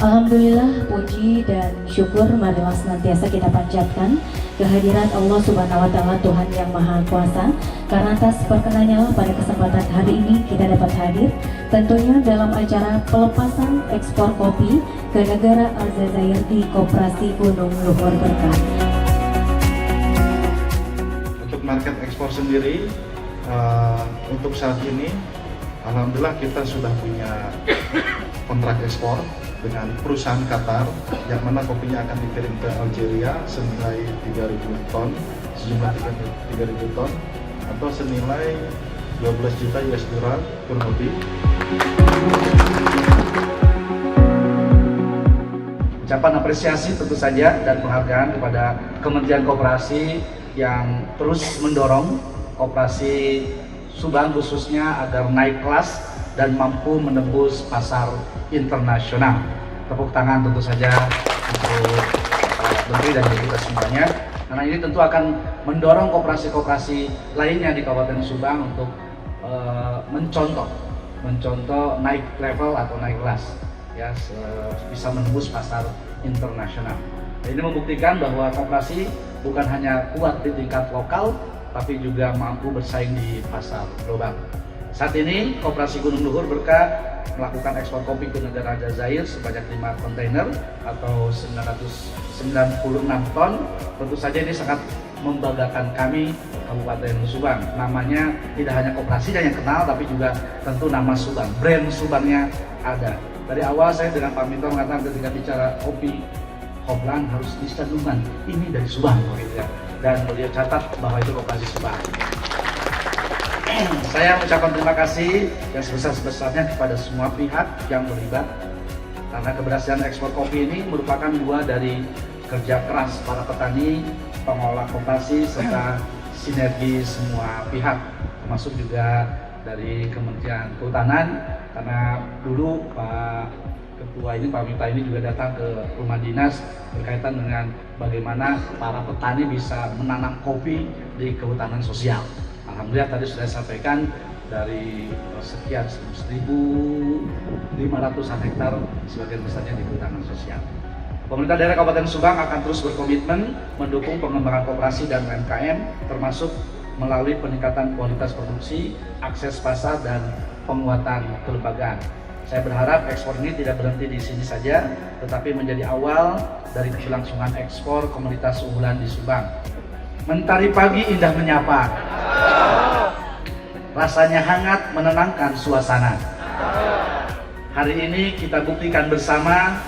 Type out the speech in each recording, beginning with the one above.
Alhamdulillah, puji dan syukur marilah senantiasa kita panjatkan kehadiran Allah Subhanahu wa Ta'ala, Tuhan yang Maha Kuasa. Karena atas perkenannya lah pada kesempatan hari ini kita dapat hadir tentunya dalam acara pelepasan ekspor kopi ke negara Aljazair di Koperasi Gunung Luhur Berkah. Untuk market ekspor sendiri, untuk saat ini alhamdulillah kita sudah punya kontrak ekspor dengan perusahaan Qatar yang mana kopinya akan dikirim ke Algeria senilai 3.000 ton, sejumlah 3.000 ton atau senilai 12 juta US dollar kurang lebih. Ucapan apresiasi tentu saja dan penghargaan kepada Kementerian Koperasi yang terus mendorong koperasi Subang khususnya agar naik kelas dan mampu menembus pasar internasional. Tepuk tangan tentu saja untuk Menteri dan kita semuanya, karena ini tentu akan mendorong koperasi-koperasi lainnya di Kabupaten Subang untuk mencontoh naik level atau naik kelas, ya, bisa menembus pasar internasional. Ini membuktikan bahwa koperasi bukan hanya kuat di tingkat lokal, tapi juga mampu bersaing di pasar global. Saat ini Koperasi Gunung Luhur Berkah melakukan ekspor kopi ke negara Aljazair sebanyak 5 kontainer atau 996 ton. Tentu saja ini sangat membanggakan kami Kabupaten Subang. Namanya tidak hanya koperasinya yang kenal, tapi juga tentu nama Subang, brand Subangnya ada. Dari awal saya dengan Pak Minto mengatakan ketika bicara kopi Hoplan harus dicantumkan ini dari Subang, gitu ya. Dan beliau catat bahwa itu koperasi Subang. Saya mengucapkan terima kasih yang sebesar-besarnya kepada semua pihak yang terlibat, karena keberhasilan ekspor kopi ini merupakan buah dari kerja keras para petani, pengolah koperasi, serta sinergi semua pihak, termasuk juga dari Kementerian Kehutanan, karena dulu Pak Ketua ini, Pak Mita ini juga datang ke rumah dinas berkaitan dengan bagaimana para petani bisa menanam kopi di kehutanan sosial. Alhamdulillah tadi sudah sampaikan dari sekian 1.500-an hektar sebagian besarnya di kehutanan sosial. Pemerintah daerah Kabupaten Subang akan terus berkomitmen mendukung pengembangan koperasi dan UMKM, termasuk melalui peningkatan kualitas produksi, akses pasar, dan penguatan kelembagaan. Saya berharap ekspor ini tidak berhenti di sini saja, tetapi menjadi awal dari keberlangsungan ekspor komoditas unggulan di Subang. Mentari pagi indah menyapa, rasanya hangat menenangkan suasana. Hari ini kita buktikan bersama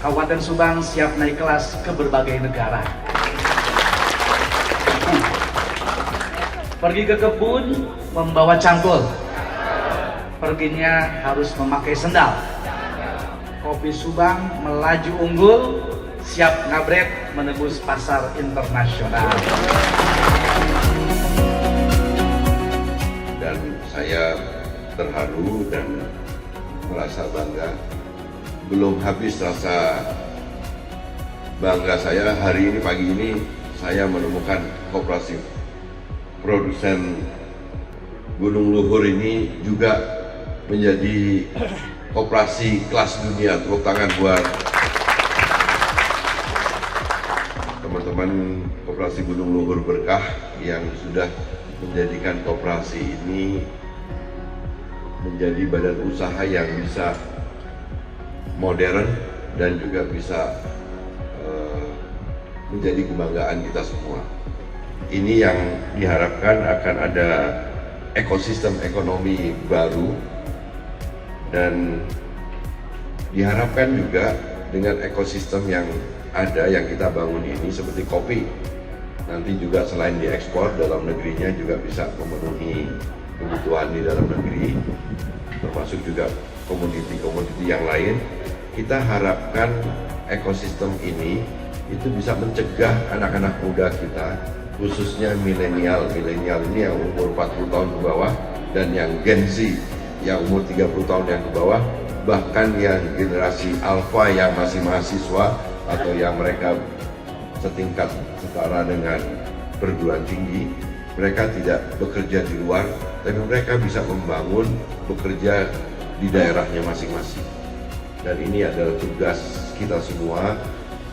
Kabupaten Subang siap naik kelas ke berbagai negara. Pergi ke kebun membawa cangkul, perginya harus memakai sendal. Kopi Subang melaju unggul, siap ngabret menembus pasar internasional. Dan saya terharu dan merasa bangga. Belum habis rasa bangga saya, hari ini pagi ini saya menemukan koperasi produsen Gunung Luhur ini juga menjadi koperasi kelas dunia. Tepuk tangan buat teman-teman koperasi Gunung Luhur Berkah yang sudah menjadikan koperasi ini menjadi badan usaha yang bisa modern dan juga bisa menjadi kebanggaan kita semua. Ini yang diharapkan akan ada ekosistem ekonomi baru, dan diharapkan juga dengan ekosistem yang ada yang kita bangun ini seperti kopi, nanti juga selain diekspor, dalam negerinya juga bisa memenuhi kebutuhan di dalam negeri, termasuk juga komoditi-komoditi yang lain. Kita harapkan ekosistem ini itu bisa mencegah anak-anak muda kita, khususnya milenial ini yang umur 40 tahun ke bawah, dan yang Gen Z yang umur 30 tahun yang ke bawah, bahkan yang generasi alpha yang masih mahasiswa atau yang mereka setingkat setara dengan perguruan tinggi, mereka tidak bekerja di luar, tapi mereka bisa membangun, bekerja di daerahnya masing-masing. Dan ini adalah tugas kita semua,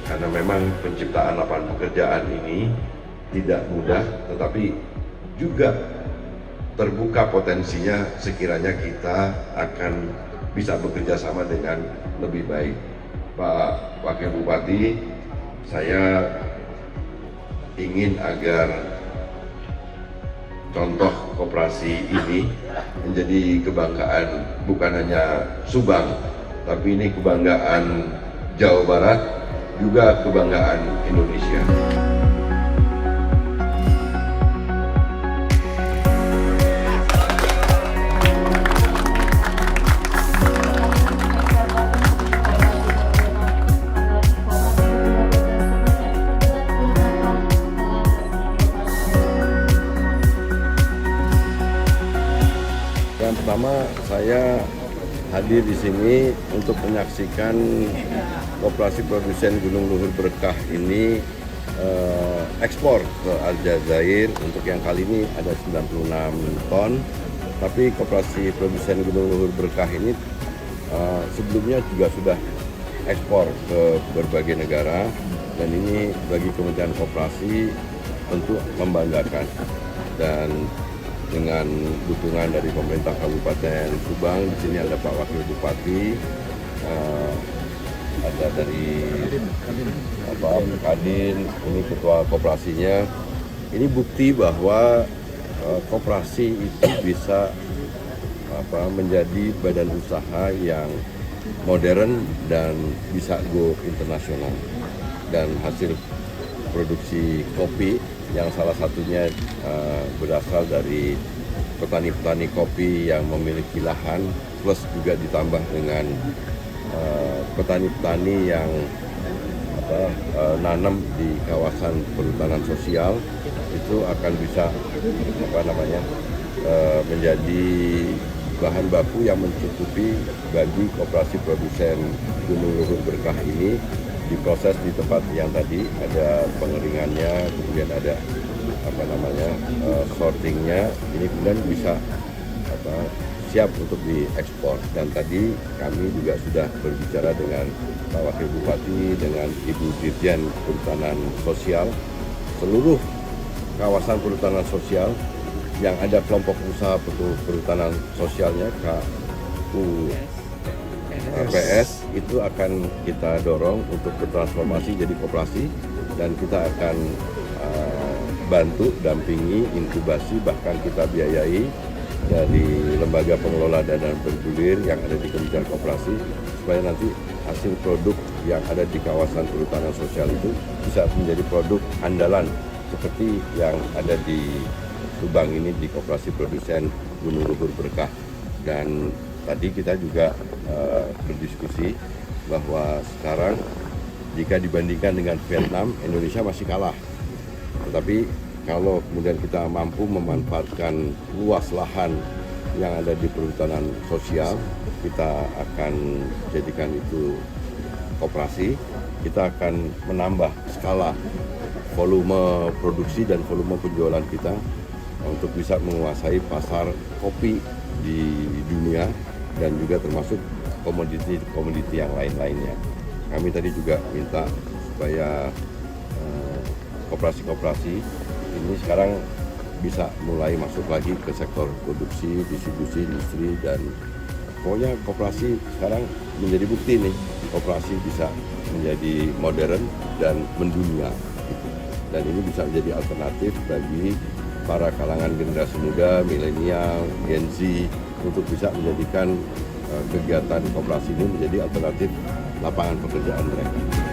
karena memang penciptaan lapangan pekerjaan ini tidak mudah, tetapi juga terbuka potensinya sekiranya kita akan bisa bekerja sama dengan lebih baik. Pak Wakil Bupati, saya ingin agar contoh koperasi ini menjadi kebanggaan bukan hanya Subang, tapi ini kebanggaan Jawa Barat, juga kebanggaan Indonesia. Yang pertama, saya hadir di sini untuk menyaksikan Koperasi Produsen Gunung Luhur Berkah ini ekspor ke Aljazair. Untuk yang kali ini ada 96 ton, tapi Koperasi Produsen Gunung Luhur Berkah ini sebelumnya juga sudah ekspor ke berbagai negara, dan ini bagi Kementerian Koperasi tentu membanggakan. Dan dengan dukungan dari pemerintah Kabupaten Subang, di sini ada Pak Wakil Bupati, ada dari Kadin, ini ketua koperasinya. Ini bukti bahwa koperasi itu bisa menjadi badan usaha yang modern dan bisa go internasional. Dan hasil produksi kopi yang salah satunya berasal dari petani-petani kopi yang memiliki lahan, plus juga ditambah dengan petani-petani yang nanam di kawasan perhutanan sosial, itu akan bisa menjadi bahan baku yang mencukupi bagi Koperasi Produsen Gunung Luhur Berkah ini. Diproses di tempat yang tadi ada pengeringannya, kemudian ada sortingnya, ini kemudian bisa siap untuk diekspor. Dan tadi kami juga sudah berbicara dengan Pak Wakil Bupati, dengan Ibu Dirjen Perhutanan Sosial, seluruh kawasan perhutanan sosial yang ada kelompok usaha perhutanan sosialnya KUPS itu akan kita dorong untuk bertransformasi jadi koperasi, dan kita akan bantu, dampingi, inkubasi, bahkan kita biayai dari lembaga pengelola dana bergulir yang ada di Kementerian Koperasi, supaya nanti hasil produk yang ada di kawasan perhutanan sosial itu bisa menjadi produk andalan seperti yang ada di Subang ini, di Koperasi Produsen Gunung Luhur Berkah. Dan tadi kita juga berdiskusi bahwa sekarang jika dibandingkan dengan Vietnam, Indonesia masih kalah. Tetapi kalau kemudian kita mampu memanfaatkan luas lahan yang ada di perhutanan sosial, kita akan jadikan itu koperasi, kita akan menambah skala volume produksi dan volume penjualan kita untuk bisa menguasai pasar kopi di dunia, dan juga termasuk komoditi-komoditi yang lain-lainnya. Kami tadi juga minta supaya koperasi-koperasi ini sekarang bisa mulai masuk lagi ke sektor produksi, distribusi, industri, dan pokoknya koperasi sekarang menjadi bukti nih, koperasi bisa menjadi modern dan mendunia. Dan ini bisa menjadi alternatif bagi para kalangan generasi muda, milenial, Gen Z untuk bisa menjadikan kegiatan koperasi ini menjadi alternatif lapangan pekerjaan mereka.